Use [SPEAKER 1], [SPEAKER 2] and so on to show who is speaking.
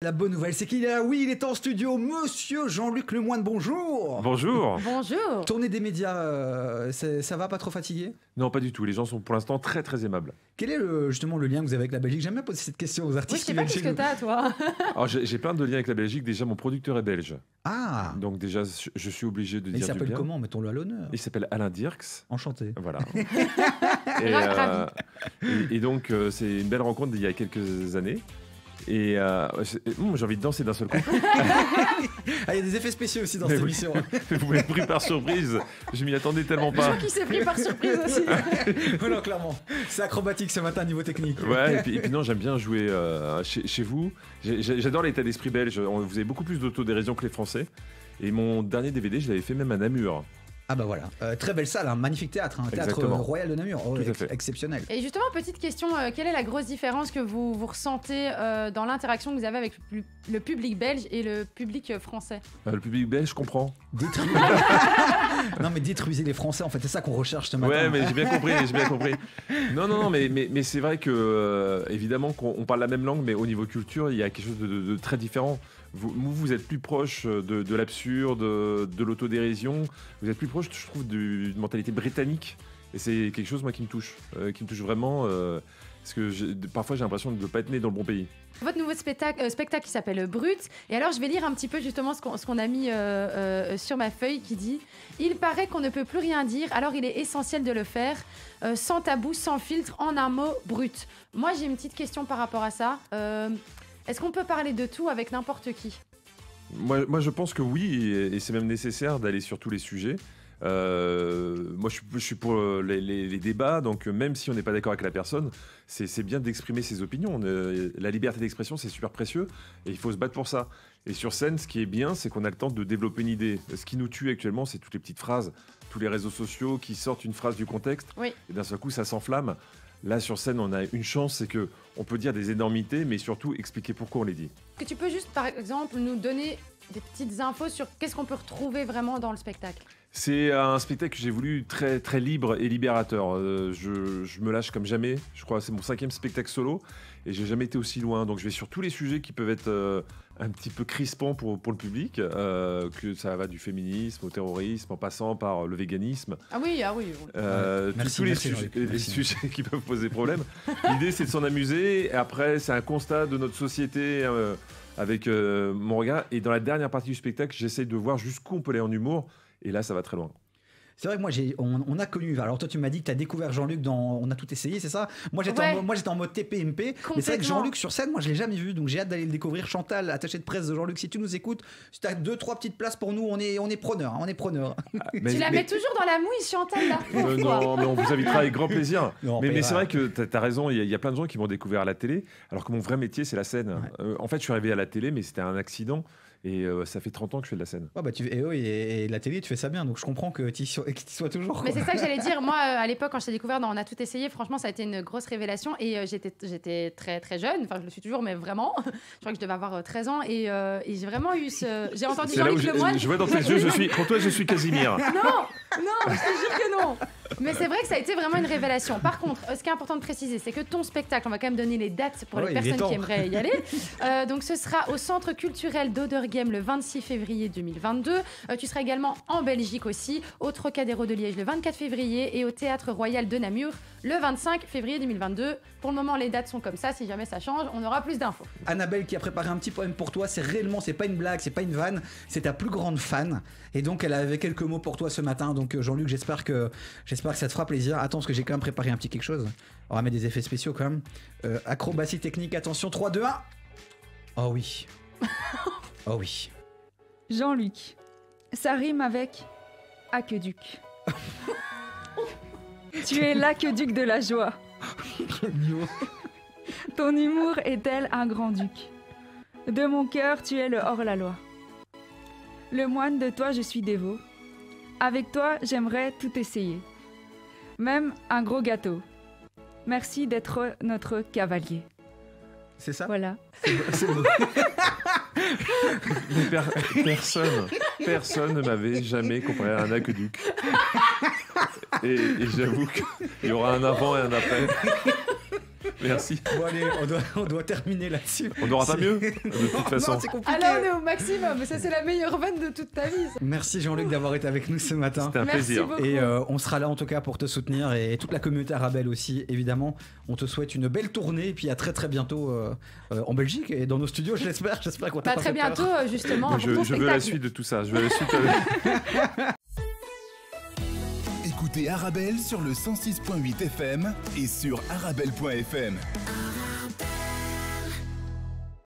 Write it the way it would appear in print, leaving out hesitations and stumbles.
[SPEAKER 1] La bonne nouvelle, c'est qu'il est là, oui, il est en studio, monsieur Jean-Luc Lemoine, bonjour.
[SPEAKER 2] Bonjour.
[SPEAKER 3] Bonjour.
[SPEAKER 1] Tournée des médias, ça va, pas trop fatigué?
[SPEAKER 2] Non, pas du tout. Les gens sont pour l'instant très très aimables.
[SPEAKER 1] Quel est justement le lien que vous avez avec la Belgique? J'aime bien poser cette question aux artistes.
[SPEAKER 3] Oui, je sais pas qu'est-ce que t'as, toi.
[SPEAKER 2] Alors j'ai plein de liens avec la Belgique. Déjà, mon producteur est belge.
[SPEAKER 1] Ah.
[SPEAKER 2] Donc déjà, je suis obligé de
[SPEAKER 1] Et
[SPEAKER 2] dire
[SPEAKER 1] il
[SPEAKER 2] du
[SPEAKER 1] s'appelle
[SPEAKER 2] bien.
[SPEAKER 1] comment? Mettons-le à l'honneur.
[SPEAKER 2] Il s'appelle Alain Dirks.
[SPEAKER 1] Enchanté.
[SPEAKER 2] Voilà.
[SPEAKER 3] Ravi.
[SPEAKER 2] Et donc, c'est une belle rencontre d'il y a quelques années. Et j'ai envie de danser d'un seul coup.
[SPEAKER 1] Ah, il y a des effets spéciaux aussi dans cette émission.
[SPEAKER 2] Vous m'avez pris par surprise. Je m'y attendais tellement
[SPEAKER 3] Je
[SPEAKER 2] pas.
[SPEAKER 3] crois qu'il s'est pris par surprise aussi.
[SPEAKER 1] Non, clairement. C'est acrobatique ce matin niveau technique.
[SPEAKER 2] Ouais, et puis non, j'aime bien jouer chez vous. J'adore l'état d'esprit belge. Vous avez beaucoup plus d'autodérision que les Français. Et mon dernier DVD, je l'avais fait même à Namur.
[SPEAKER 1] Ah bah voilà, très belle salle, un magnifique théâtre, un théâtre
[SPEAKER 2] Exactement.
[SPEAKER 1] royal de Namur,
[SPEAKER 2] Tout à fait.
[SPEAKER 1] exceptionnel.
[SPEAKER 3] Et justement, petite question, quelle est la grosse différence que vous ressentez dans l'interaction que vous avez avec le public belge et le public français?
[SPEAKER 2] Le public belge, je comprends.
[SPEAKER 1] Non mais détruisez les Français, en fait, c'est ça qu'on recherche ce matin.
[SPEAKER 2] Ouais, mais j'ai bien compris. Non, mais c'est vrai que, évidemment, qu'on parle la même langue, mais au niveau culture, il y a quelque chose de très différent. Vous êtes plus proche de l'absurde, de l'autodérision. Vous êtes plus proche, je trouve, d'une mentalité britannique. Et c'est quelque chose, moi, qui me touche vraiment. Parce que parfois, j'ai l'impression de ne pas être né dans le bon pays.
[SPEAKER 3] Votre nouveau spectacle qui s'appelle Brut. Et alors, je vais lire un petit peu justement ce qu'on a mis sur ma feuille qui dit « Il paraît qu'on ne peut plus rien dire, alors il est essentiel de le faire, sans tabou, sans filtre, en un mot, brut. » Moi, j'ai une petite question par rapport à ça. Est-ce qu'on peut parler de tout avec n'importe qui?
[SPEAKER 2] Moi, je pense que oui, et c'est même nécessaire d'aller sur tous les sujets. Moi, je suis pour les débats, donc même si on n'est pas d'accord avec la personne, c'est bien d'exprimer ses opinions. La liberté d'expression, c'est super précieux, et il faut se battre pour ça. Et sur scène, ce qui est bien, c'est qu'on a le temps de développer une idée. Ce qui nous tue actuellement, c'est toutes les petites phrases, tous les réseaux sociaux qui sortent une phrase du contexte,
[SPEAKER 3] Oui.
[SPEAKER 2] et d'un seul coup, ça s'enflamme. Là, sur scène, on a une chance, c'est que on peut dire des énormités, mais surtout expliquer pourquoi on les dit.
[SPEAKER 3] Est-ce que tu peux juste, par exemple, nous donner des petites infos sur qu'est-ce qu'on peut retrouver vraiment dans le spectacle?
[SPEAKER 2] C'est un spectacle que j'ai voulu très, très libre et libérateur. Je me lâche comme jamais. Je crois que c'est mon 5e spectacle solo et j'ai jamais été aussi loin. Donc je vais sur tous les sujets qui peuvent être un petit peu crispants pour le public, que ça va du féminisme au terrorisme, en passant par le véganisme.
[SPEAKER 3] Ah oui.
[SPEAKER 2] Tous les sujets qui peuvent poser problème. L'idée, c'est de s'en amuser. Et après, c'est un constat de notre société avec mon regard. Et dans la dernière partie du spectacle, j'essaye de voir jusqu'où on peut aller en humour. Et là, ça va très loin.
[SPEAKER 1] C'est vrai que moi, on a connu. Alors, toi, tu m'as dit que tu as découvert Jean-Luc dans On a tout essayé, c'est ça? Moi, j'étais en mode TPMP. Mais c'est vrai que Jean-Luc sur scène, moi, je l'ai jamais vu. Donc, j'ai hâte d'aller le découvrir. Chantal, attachée de presse de Jean-Luc, si tu nous écoutes, si tu as 2-3 petites places pour nous, on est preneurs. On est preneurs.
[SPEAKER 3] Tu la mets toujours dans la mouille, Chantal, là.
[SPEAKER 2] Non, mais on vous invitera avec grand plaisir.
[SPEAKER 1] Non,
[SPEAKER 2] mais c'est vrai que tu as raison. Il y a plein de gens qui m'ont découvert à la télé, alors que mon vrai métier, c'est la scène. Ouais. En fait, je suis arrivé à la télé, mais c'était un accident. Et ça fait 30 ans que je fais de la scène.
[SPEAKER 1] Ouais, bah et la télé, tu fais ça bien, donc je comprends que tu y sois toujours. Quoi.
[SPEAKER 3] Mais c'est ça que j'allais dire. Moi, à l'époque, quand je t'ai découvert dans On a tout essayé, franchement, ça a été une grosse révélation. Et j'étais très, très jeune. Enfin, je le suis toujours, mais vraiment. Je crois que je devais avoir 13 ans. Et j'ai vraiment eu ce... J'ai entendu Jean-Luc Lemoine.
[SPEAKER 2] Je vois dans tes yeux, pour toi, je suis Casimir.
[SPEAKER 3] Non, je te jure que non. Mais c'est vrai que ça a été vraiment une révélation. Par contre, ce qui est important de préciser, c'est que ton spectacle, on va quand même donner les dates pour les personnes qui aimeraient y aller. Donc, ce sera au Centre culturel d'Oderghem le 26 février 2022. Tu seras également en Belgique aussi, au Trocadéro de Liège le 24 février et au Théâtre Royal de Namur le 25 février 2022. Pour le moment, les dates sont comme ça. Si jamais ça change, on aura plus d'infos.
[SPEAKER 1] Annabelle qui a préparé un petit poème pour toi. C'est pas une blague, c'est pas une vanne. C'est ta plus grande fan. Et donc, elle avait quelques mots pour toi ce matin. Donc, Jean-Luc, j'espère que ça te fera plaisir. Attends, parce que j'ai quand même préparé un petit quelque chose. On va mettre des effets spéciaux quand même. Acrobatie technique, attention, 3, 2, 1. Oh oui. Oh oui.
[SPEAKER 4] Jean-Luc, ça rime avec aqueduc. Tu es l'aqueduc de la joie. Ton humour est tel un grand-duc. De mon cœur, tu es le hors-la-loi. Le moine de toi, je suis dévot. Avec toi, j'aimerais tout essayer. Même un gros gâteau. Merci d'être notre cavalier.
[SPEAKER 1] C'est ça?
[SPEAKER 4] Voilà.
[SPEAKER 1] C'est beau.
[SPEAKER 2] Personne ne m'avait jamais comparé à un aqueduc. Et j'avoue qu'il y aura un avant et un après. Merci.
[SPEAKER 1] Bon allez, on doit terminer là-dessus.
[SPEAKER 2] On n'aura pas mieux, de toute façon.
[SPEAKER 1] Non, c'est compliqué.
[SPEAKER 3] Alors on est au maximum, ça c'est la meilleure vanne de toute ta vie. Ça.
[SPEAKER 1] Merci Jean-Luc d'avoir été avec nous ce matin.
[SPEAKER 2] C'était un plaisir.
[SPEAKER 3] Beaucoup.
[SPEAKER 1] Et on sera là en tout cas pour te soutenir et toute la communauté Arabelle aussi, évidemment. On te souhaite une belle tournée et puis à très très bientôt en Belgique et dans nos studios, j'espère qu'on t'a
[SPEAKER 3] Pas
[SPEAKER 1] pas
[SPEAKER 3] très
[SPEAKER 1] fait peur.
[SPEAKER 3] bientôt, justement.
[SPEAKER 2] Moi,
[SPEAKER 3] pour ton
[SPEAKER 2] je veux la
[SPEAKER 3] spectacle.
[SPEAKER 2] suite de tout ça. Je veux la suite avec...
[SPEAKER 5] Écoutez Arabelle sur le 106.8 FM et sur arabelle.fm.